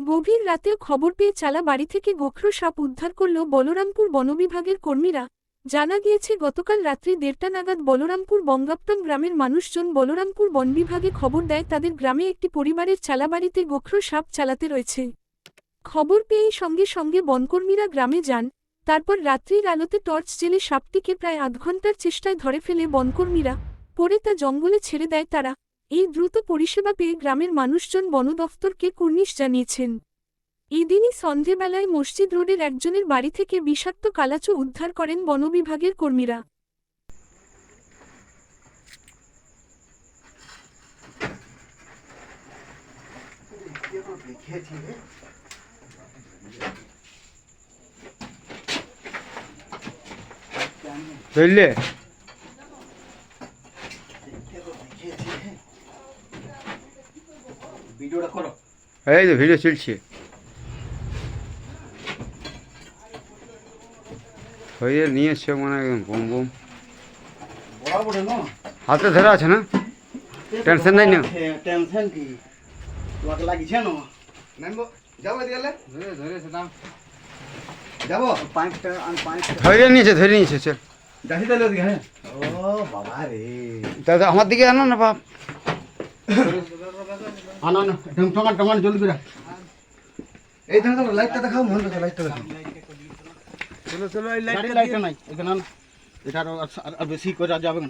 গভীর রাতেও খবর পেয়ে চালা বাড়ি থেকে গোখরো সাপ উদ্ধার করল বলরামপুর বনবিভাগের কর্মীরা। জানা গিয়েছে গতকাল রাত্রি ১:৩০ নাগাদ বলরামপুর বঙ্গাপ্তম গ্রামের মানুষজন বলরামপুর বন বিভাগে খবর দেয় তাদের গ্রামে একটি পরিবারের চালাবাড়িতে গোখরো সাপ চালাতে রয়েছে। খবর পেয়েই সঙ্গে সঙ্গে বনকর্মীরা গ্রামে যান। তারপর রাত্রির আলোতে টর্চ জেলে সাপটিকে প্রায় আধ ঘন্টার চেষ্টায় ধরে ফেলে বনকর্মীরা। পরে তা জঙ্গলে ছেড়ে দেয় তারা। এই দ্রুত পরিষেবা পেয়ে গ্রামের মানুষজন বন দফতরকে কুর্নিশ জানিয়েছেন। এদিনই সন্ধেবেলায় মসজিদ রোডের একজনের বাড়ি থেকে বিষাক্ত কালাচু উদ্ধার করেন বনবিভাগের কর্মীরা। বুঝলে ভিডিওটা করো। এই তো ভিডিও চলছে। হয়ে নিয়ে এসছে মানে একদম বুম বুম বড় বড় না হাতে ধরা আছে না? টেনশন নাই না? টেনশন কি তোমাকে লাগিছে না? নামবো যাবো দিলে ধরেছে নাম যাবো পাঁচটা ধরে নিয়েছে চল যাই তাহলে ওদিকে। হ্যাঁ ও বাবা রে দাদা আমার দিকে আনো না বাপ। আনো না টমান টমান জলদি করে এই দেখো তো লাইটটা দেখাও মন দেখো লাইটটা দেখাও। চলো এই লাইটটা নাই এখানে না এটা আর বেশি করে যাবে না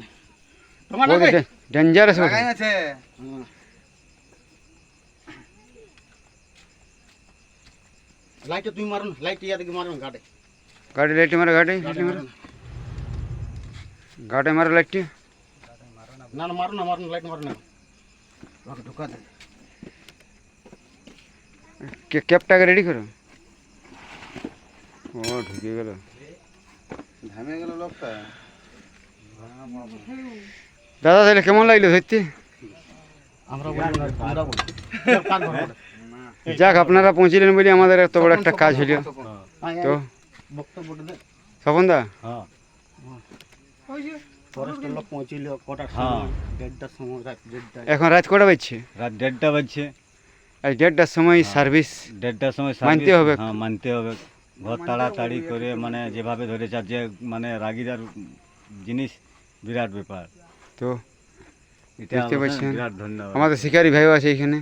টমান আগে ডেঞ্জারাস লাগাই আছে। লাইটটা তুমি মারো না লাইট ইয়া দেখে মারো না গাড়ি গাড়ি লাইট মারে গাড়ি গাড়ি মারে লাইট না না মারো না লাইট মারো না ওকে ঢোকা দে। ক্যাপটাকে রেডি করো। ও ঢুকে গেল ঘামে গেল লোকটা। দাদা তাহলে কেমন লাগলো ধরতে? আমরা বলি যাক আপনারা পৌঁছিলেন বলে আমাদের এত বড় একটা কাজ হইল। তো বক্তব্য দে স্বপন দা হ্যাঁ ফরেস্টের লোক পৌঁছিল কটার হ্যাঁ। সময় 1:30টার সময় রাত 1:30টায়। এখন রাত কটা বাজছে? রাত 1:30 বাজছে। আর 1:30টার সময় সার্ভিস 1:30টার সময় মানতে service, হবে। হ্যাঁ মানতে হবে। ঘর তাড়াতাড়ি করে মানে যেভাবে ধরেছে আর যে মানে রাগিদার জিনিস বিরাট ব্যাপার। তো এটা দেখতে আমাদের পাচ্ছেন বিরাট ধন্যবাদ। আমাদের শিকারী ভাইও আছে এখানে।